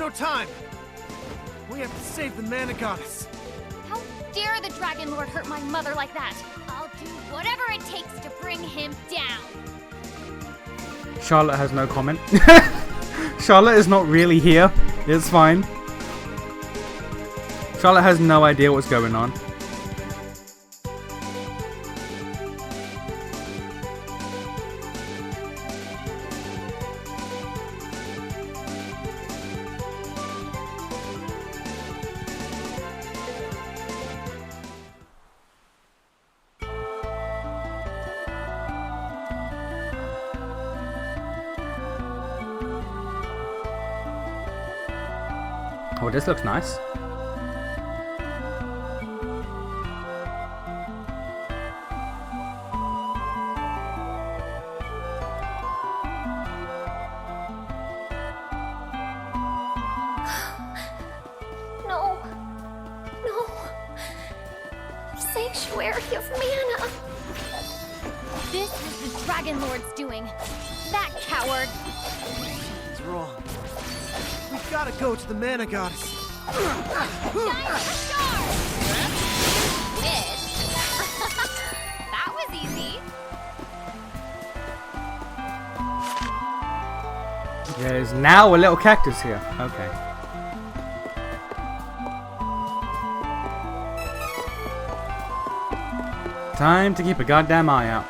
no time. We have to save the mana goddess. How dare the Dragon Lord hurt my mother like that? I'll do whatever it takes to bring him down. Charlotte has no comment. Charlotte is not really here. It's fine. Charlotte has no idea what's going on. Oh, this looks nice. No. No. Sanctuary of mana. This is the Dragon Lord's doing. That coward. It's wrong. We've got to go to the mana goddess. That was easy. There's now a little cactus here. Okay. Time to keep a goddamn eye out.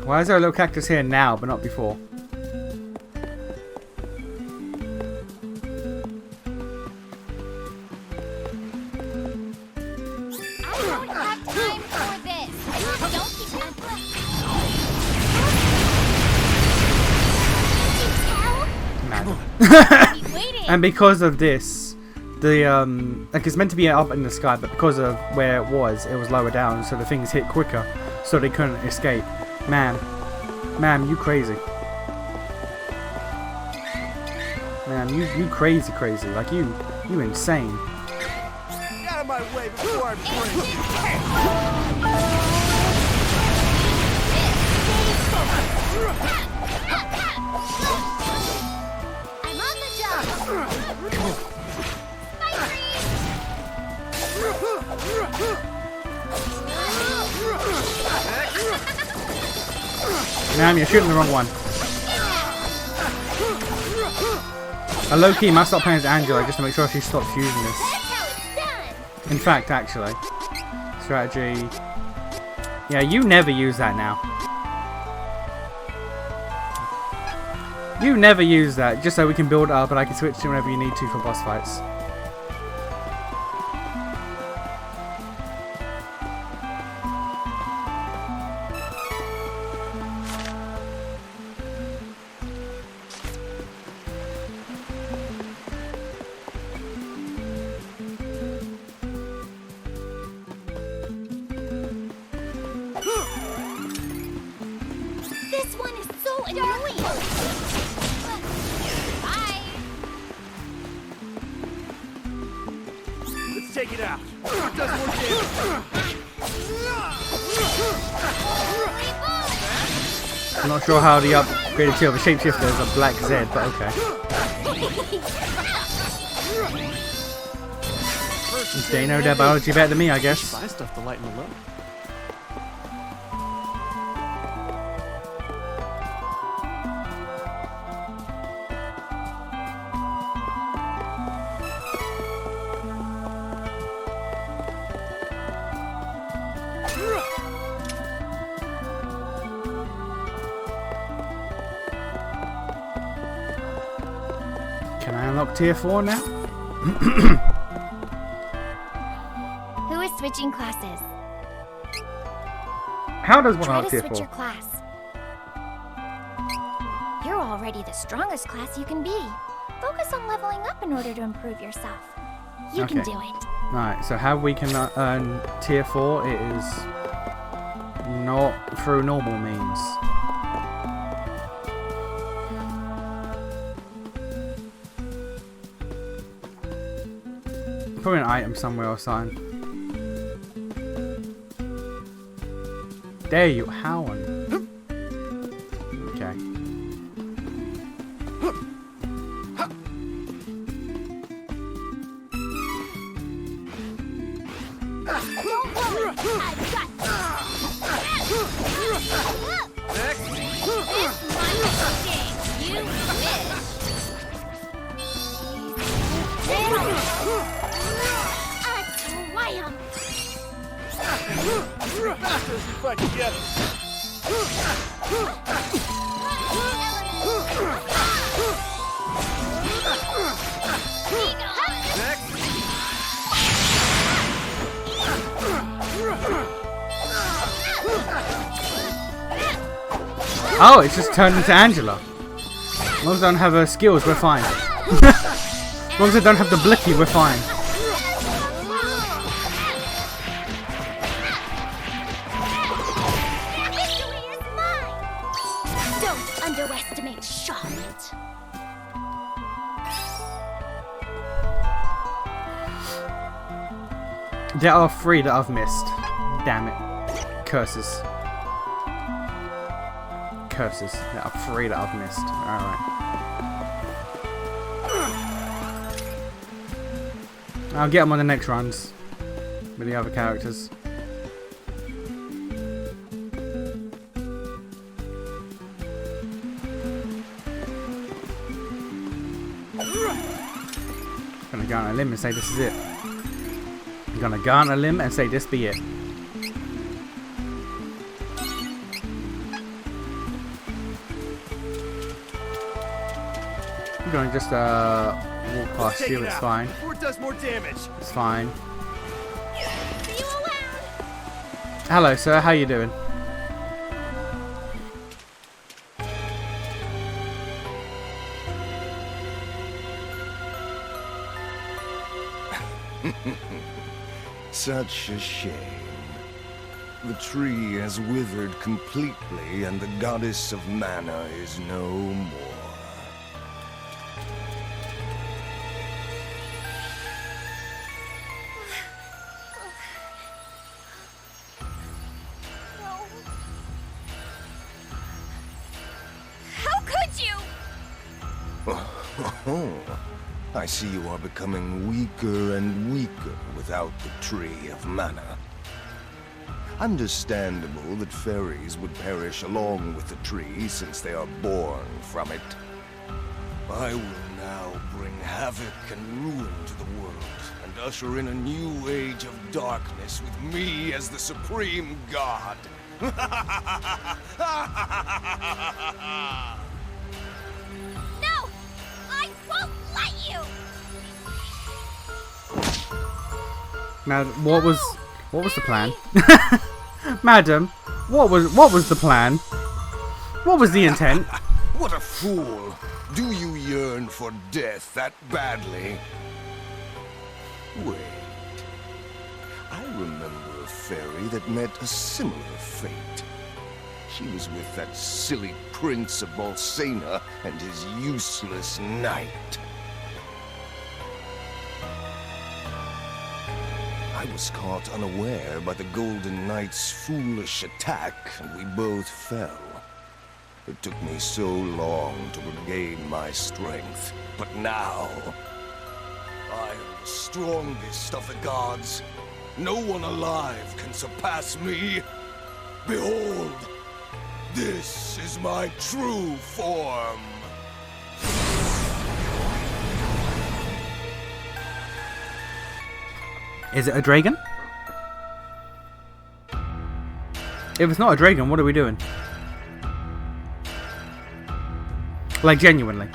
Why is there a little cactus here now, but not before? I don't have time for this. Don't keep Mad. waiting. And because of this, the like it's meant to be up in the sky, but because of where it was lower down, so the things hit quicker, so they couldn't escape. Ma'am, you crazy. Ma'am, you crazy, like you insane. Get out of my way before I I'm on the job. Ma'am, you're shooting the wrong one. I low-key must stop playing as Angela just to make sure she stops using this. In fact, actually. Strategy. Yeah, you never use that now. You never use that, just so we can build up and I can switch to whenever you need to for boss fights. This one is so annoying. Bye. Let's take it out. It does more damage. I'm not sure how the upgraded tier of a shapeshifter is a black Z, but okay. They know their biology better than me, I guess. Buy stuff to lighten the load. Can I unlock tier 4 now? Who is switching classes? How does one Try unlock to tier switch 4? your class. You're already the strongest class you can be. Focus on leveling up in order to improve yourself. You can Okay. do it. Right, so how we can earn tier 4 is not through normal means. Probably an item somewhere or something. There you, how on? Don't worry, I've got Next. this might sting. You wish. A triumph. Faster if I can get it. Next. Oh, it's just turned into Angela. As long as I don't have her skills, we're fine. As long as I don't have the blicky, we're fine. Victory is mine. Don't underestimate Charlotte. There are 3 that I've missed. Damn it. Curses. Curses. There are 3 that I've missed. Alright. I'll get them on the next runs. With the other characters. Gonna go on a limb and say this is it. I'm gonna go on a limb and say this be it. I'm gonna just walk past Take you, it it's out fine. before it does more damage. It's fine. See you around. Hello sir, how you doing? Such a shame. The tree has withered completely, and the goddess of mana is no more. No. How could you? Oh, I see you are becoming weaker and weaker without the tree of mana. Understandable that fairies would perish along with the tree since they are born from it. I will now bring havoc and ruin to the world and usher in a new age of darkness with me as the supreme god. No! I won't let you! Now, what was the plan? Madam, what was the plan? What was the intent? What a fool! Do you yearn for death that badly? Wait. I remember a fairy that met a similar fate. She was with that silly prince of Bolsena and his useless knight. I was caught unaware by the Golden Knight's foolish attack, and we both fell. It took me so long to regain my strength, but now I am the strongest of the gods. No one alive can surpass me. Behold, this is my true form. Is it a dragon? If it's not a dragon, what are we doing? Like, genuinely.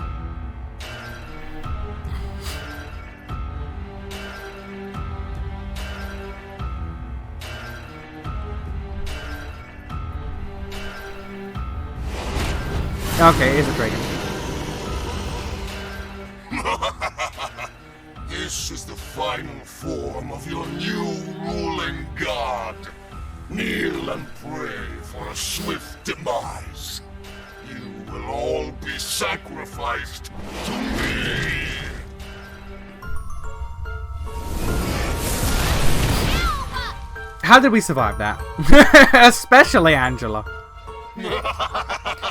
Okay, it is a dragon. This is the final form of your new ruling god. Kneel and pray for a swift demise. You will all be sacrificed to me. How did we survive that? Especially Angela.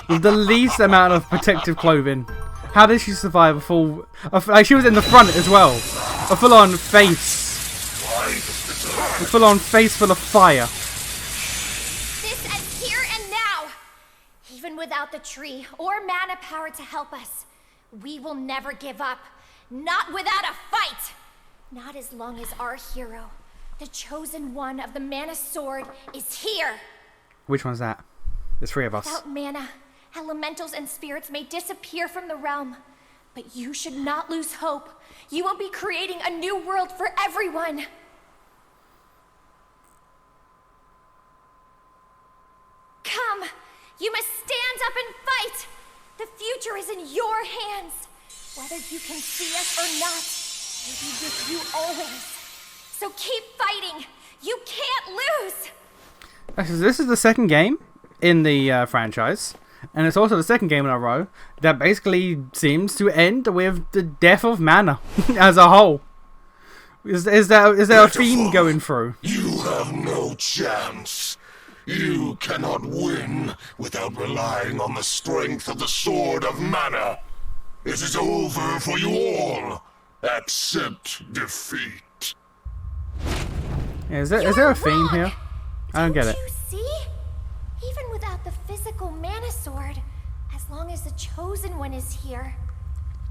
With the least amount of protective clothing How did she survive a full... like, she was in the front as well. A full-on face. A full-on face full of fire. This ends here and now. Even without the tree or mana power to help us, we will never give up. Not without a fight. Not as long as our hero, the chosen one of the mana sword, is here. Which one's that? There's 3 of us. Without mana, elementals and spirits may disappear from the realm. But you should not lose hope. You will be creating a new world for everyone. Come, you must stand up and fight. The future is in your hands. Whether you can see us or not, we'll be with you always. So keep fighting. You can't lose. This is the second game in the franchise, and it's also the second game in a row that basically seems to end with the death of mana as a whole. Is there a theme going through? You have no chance. You cannot win without relying on the strength of the Sword of Mana. It is over for you all. Accept defeat. Yeah, is there a theme here? I don't get it. You see? Even without the physical mana sword, as long as the chosen one is here,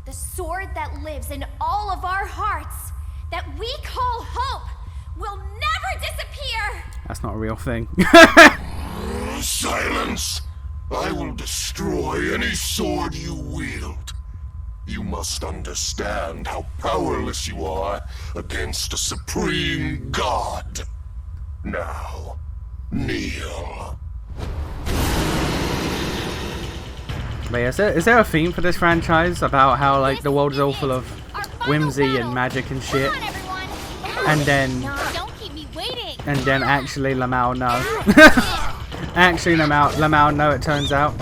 the sword that lives in all of our hearts, that we call hope, will never disappear! That's not a real thing. Silence! I will destroy any sword you wield. You must understand how powerless you are against a supreme god. Now, kneel. But yeah, is there a theme for this franchise about how like the world is all full of whimsy and magic and shit? And then actually Lamau no. Actually Lamau no, it turns out.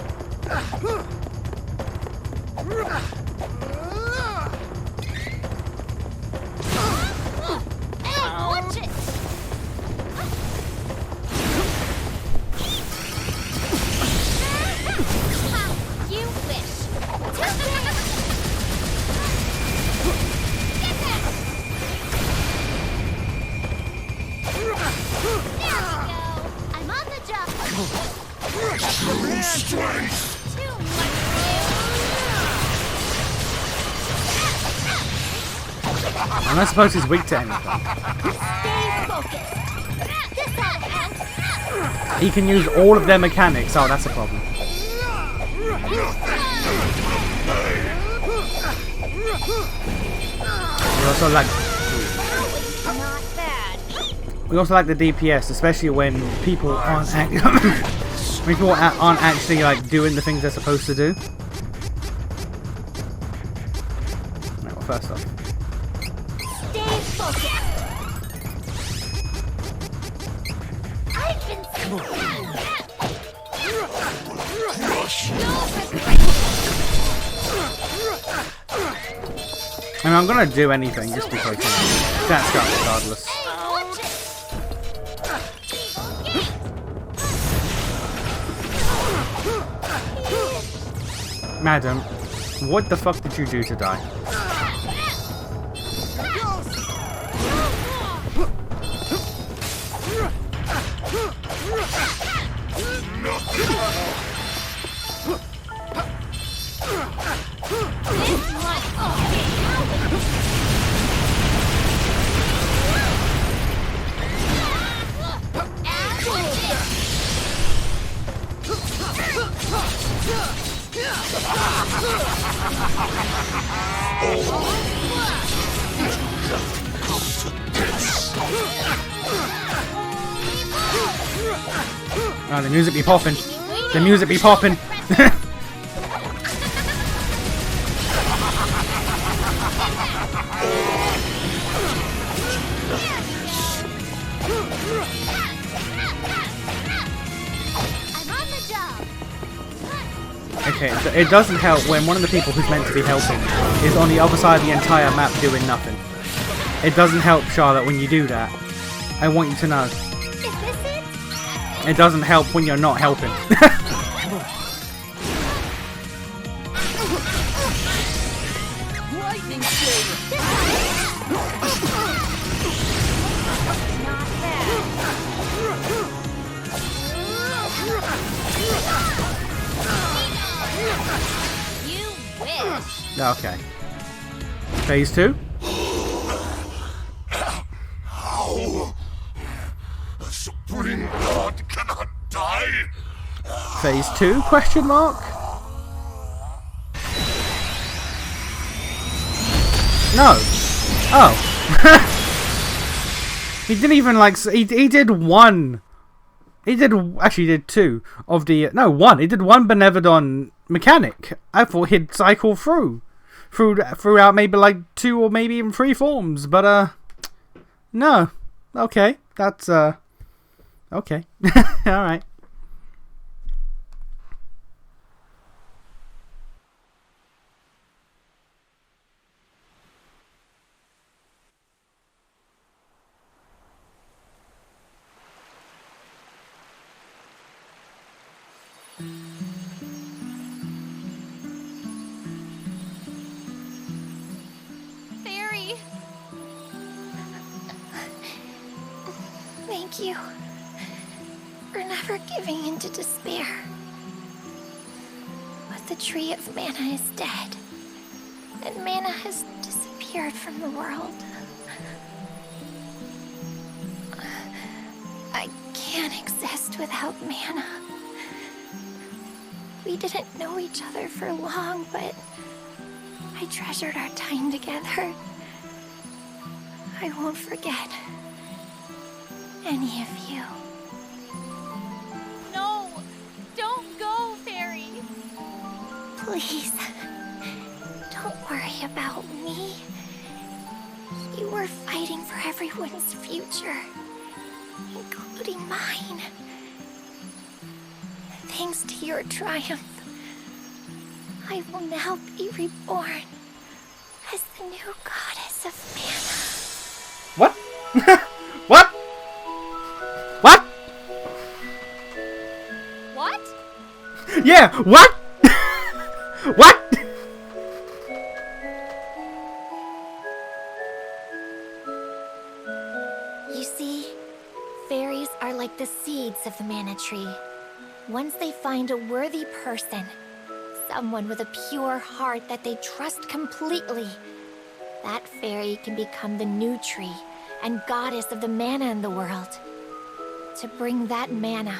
And I suppose he's weak to anything. He can use all of their mechanics. Oh, that's a problem. We also like the DPS, especially when people aren't aren't actually like doing the things they're supposed to do. Right, well, first off. I mean, I'm gonna do anything just because that's got regardless. Madam, what the fuck did you do to die? Oh, the music be popping. The music be popping. Okay, it doesn't help when one of the people who's meant to be helping is on the other side of the entire map doing nothing. It doesn't help, Charlotte, when you do that. I want you to know. It doesn't help when you're not helping. Lightning Saber! Not bad. You wish. Okay. Phase 2. How? A supreme god cannot die? Phase 2? Question mark. No. Oh. He didn't even like. He did one. He did actually he did two of the no one. He did one Benevodon mechanic. I thought he'd cycle throughout maybe like 2 or maybe even 3 forms, but no. Okay, that's okay. All right. Fairy. Thank you for never giving in to despair. But the tree of mana is dead, and mana has disappeared from the world. I can't exist without mana. We didn't know each other for long, but I treasured our time together. I won't forget any of you. No! Don't go, Fairy! Please, don't worry about me. You were fighting for everyone's future, including mine. Thanks to your triumph, I will now be reborn as the new goddess of mana. What? What? What? What? Yeah. What? What? You see, fairies are like the seeds of the mana tree. Once they find a worthy person, someone with a pure heart that they trust completely, that fairy can become the new tree and goddess of the mana in the world. To bring that mana,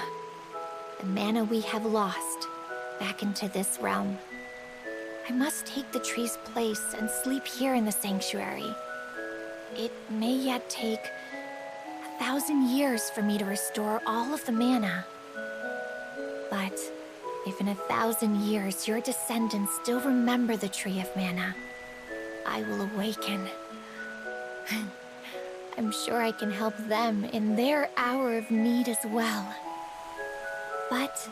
the mana we have lost, back into this realm, I must take the tree's place and sleep here in the sanctuary. It may yet take 1,000 years for me to restore all of the mana. But if in 1,000 years your descendants still remember the Tree of Mana, I will awaken. I'm sure I can help them in their hour of need as well. But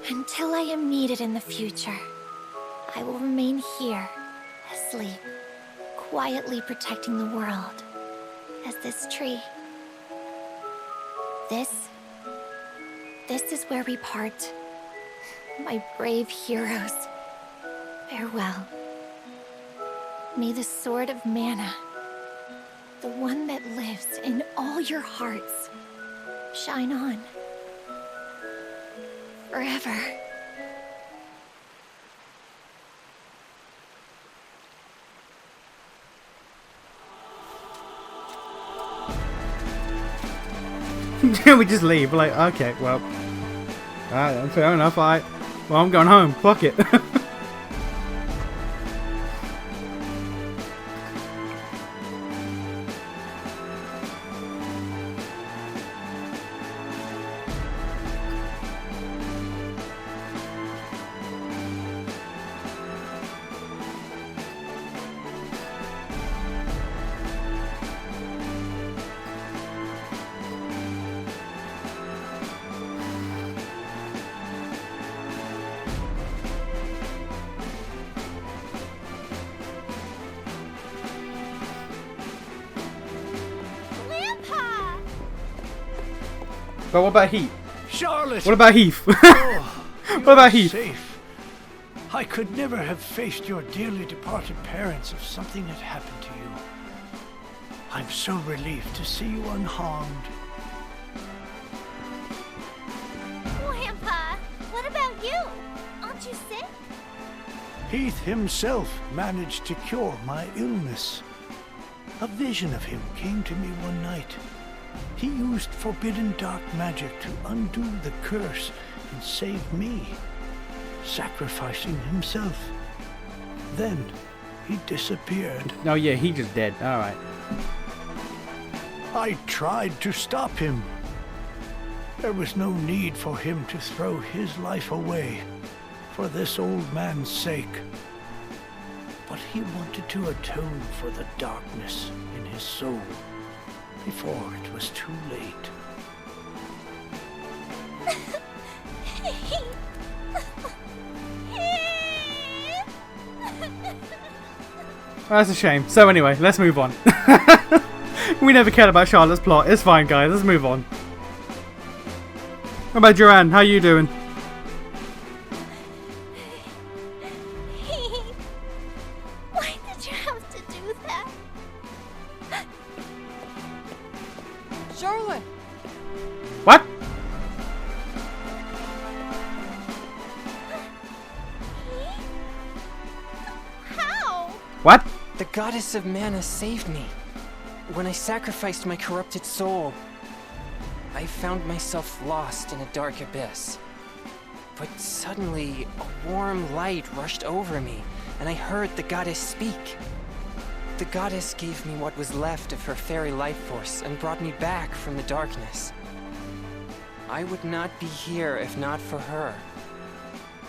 until I am needed in the future, I will remain here, asleep, quietly protecting the world, as this tree. This is where we part. My brave heroes, farewell. May the Sword of Mana, the one that lives in all your hearts, shine on. Forever. We just leave. We're like, okay, well, fair enough. Well, I'm going home. Fuck it. But what about Heath? Charlotte! What about Heath? Oh, What about Heath? Safe. I could never have faced your dearly departed parents if something had happened to you. I'm so relieved to see you unharmed. Grandpa, what about you? Aren't you sick? Heath himself managed to cure my illness. A vision of him came to me one night. He used forbidden dark magic to undo the curse and save me, sacrificing himself. Then he disappeared. Oh yeah, he just dead. Alright. I tried to stop him. There was no need for him to throw his life away for this old man's sake. But he wanted to atone for the darkness in his soul before it was too late. That's a shame. So anyway, let's move on. We never cared about Charlotte's plot. It's fine, guys. Let's move on. What about Joanne? How you doing? Why did you have to do that? Charlotte! What? How? What? The goddess of mana saved me. When I sacrificed my corrupted soul, I found myself lost in a dark abyss. But suddenly, a warm light rushed over me, and I heard the goddess speak. The goddess gave me what was left of her fairy life force and brought me back from the darkness. I would not be here if not for her.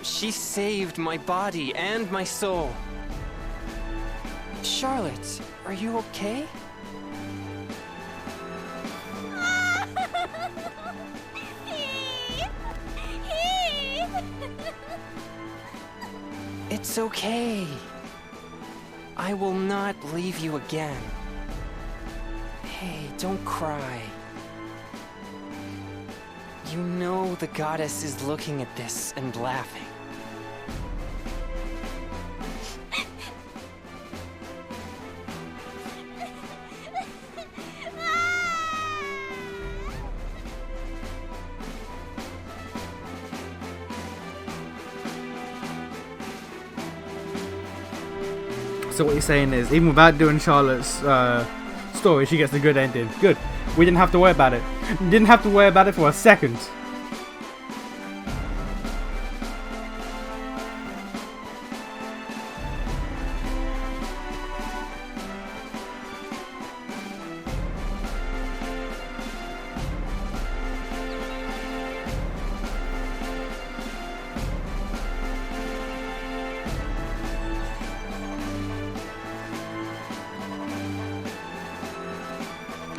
She saved my body and my soul. Charlotte, are you okay? It's okay. I will not leave you again. Hey, don't cry. You know the goddess is looking at this and laughing. So what you're saying is, even without doing Charlotte's story, she gets a good ending. Good. We didn't have to worry about it. Didn't have to worry about it for a second.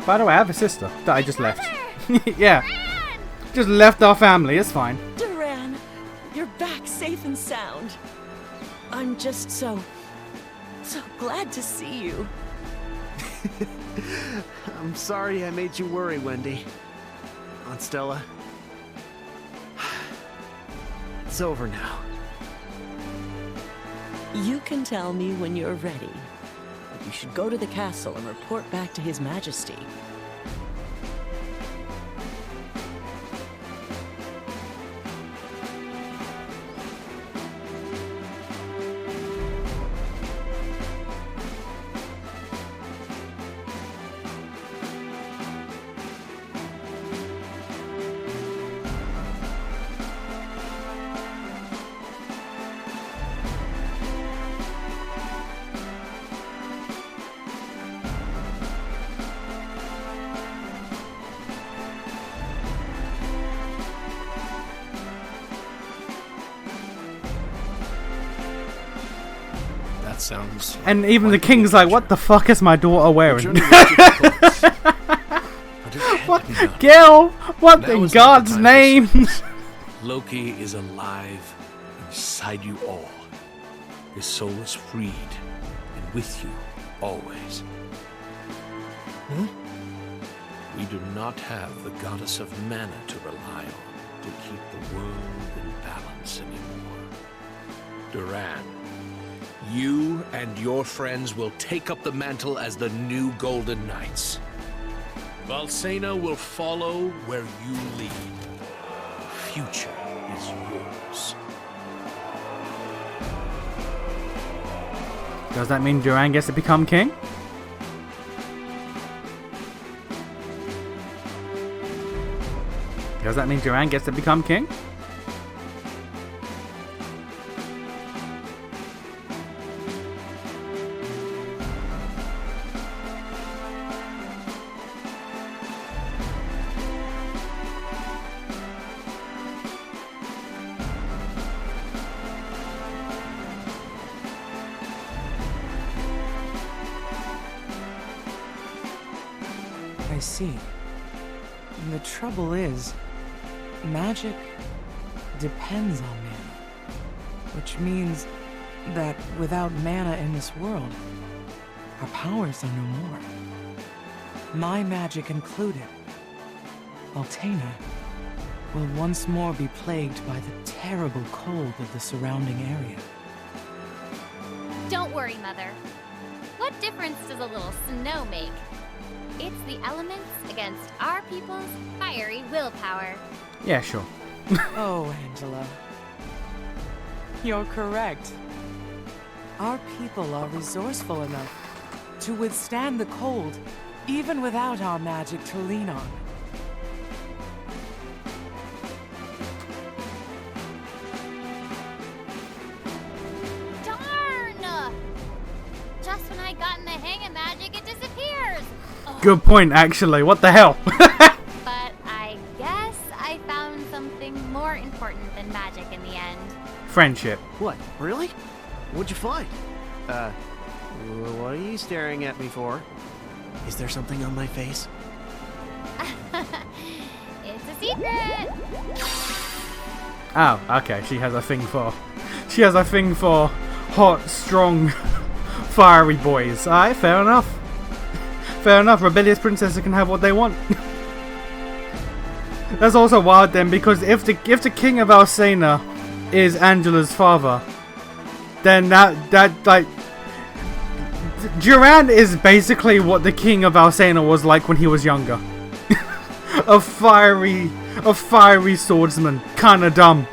By the way, I have a sister that I just left. Yeah. Just left our family, it's fine. Duran, you're back safe and sound. I'm just so glad to see you. I'm sorry I made you worry, Wendy. Aunt Stella. It's over now. You can tell me when you're ready. But you should go to the castle and report back to His Majesty. Sounds And even the king's like, what the fuck is my daughter wearing? What? Gil, what in God's name? Loki is alive inside you all. His soul is freed and with you always. We do not have the goddess of mana to rely on to keep the world in balance anymore. Duran, you and your friends will take up the mantle as the new Golden Knights. Valsena will follow where you lead. The future is yours. Does that mean Duran gets to become king? Does that mean Duran gets to become king? I see. The trouble is, magic depends on mana. Which means that without mana in this world, our powers are no more. My magic included, Altena will once more be plagued by the terrible cold of the surrounding area. Don't worry, Mother. What difference does a little snow make? It's the elements against our people's fiery willpower. Yeah, sure. Oh, Angela. You're correct. Our people are resourceful enough to withstand the cold, even without our magic to lean on. Darn! Just when I got in the hang of magic, it disappears! Ugh. Good point, actually. What the hell? But I guess I found something more important than magic in the end. Friendship. What? Really? What'd you find? What are you staring at me for? Is there something on my face? It's a secret! Oh, okay. She has a thing for. She has a thing for hot, strong, fiery boys. Alright, fair enough. Fair enough. Rebellious princesses can have what they want. That's also wild then, because if the king of Alcena is Angela's father, then that like Duran is basically what the king of Alcena was like when he was younger. a fiery swordsman, kinda dumb,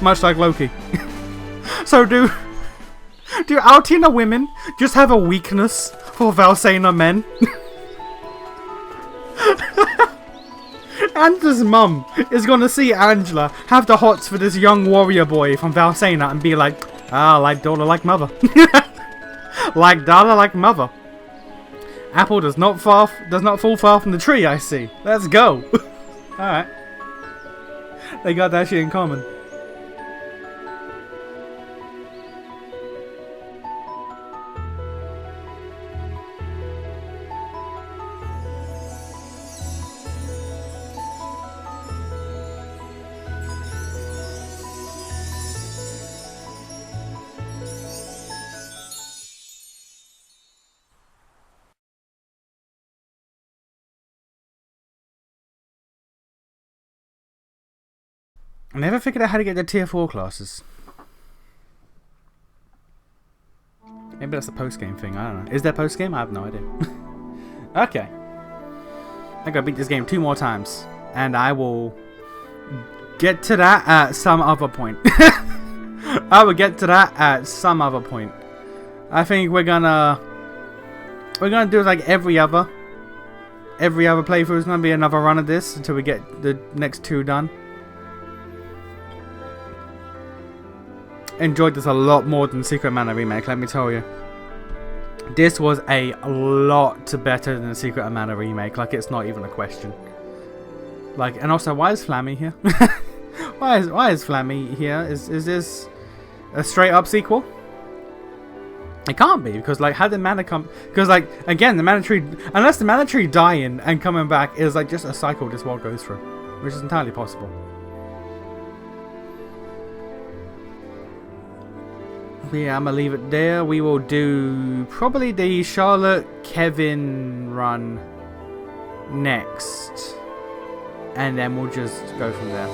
much like Loki. So do Altina women just have a weakness for Valsena men? Angela's mum is gonna see Angela have the hots for this young warrior boy from Valsena and be like, ah, like daughter, like mother. Like daughter, like mother. Apple does not fall far from the tree, I see. Let's go. Alright. They got that shit in common. I never figured out how to get the tier 4 classes. Maybe that's a post-game thing, I don't know. Is there post-game? I have no idea. Okay. I gotta beat this game 2 more times. And I will get to that at some other point. I will get to that at some other point. I think we're gonna do like every other playthrough is gonna be another run of this until we get the next 2 done. Enjoyed this a lot more than Secret Mana Remake, let me tell you. This was a lot better than the Secret Mana Remake, like it's not even a question. Like, and also, why is Flammy here? why is Flammy here? Is this a straight up sequel? It can't be, because like, how did Mana come? Because like, again, the Mana Tree, unless the Mana Tree dying and coming back is like just a cycle this world goes through, which is entirely possible. Yeah, I'm gonna leave it there. We will do probably the Charlotte Kevin run next, and then we'll just go from there.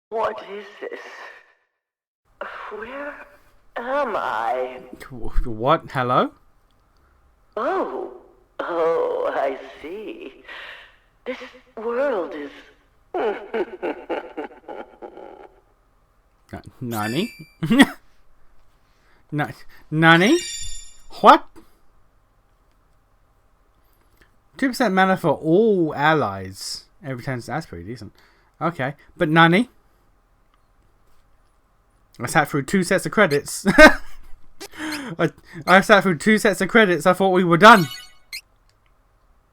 What is this? Where am I? What? Hello? Oh, I see. This world is... Nani? Nani? What? 2% mana for all allies. Every time, that's pretty decent. Okay, but Nani? I sat through 2 sets of credits. I sat through 2 sets of credits. I thought we were done.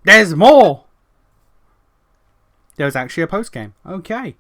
There's more! There was actually a post game. Okay.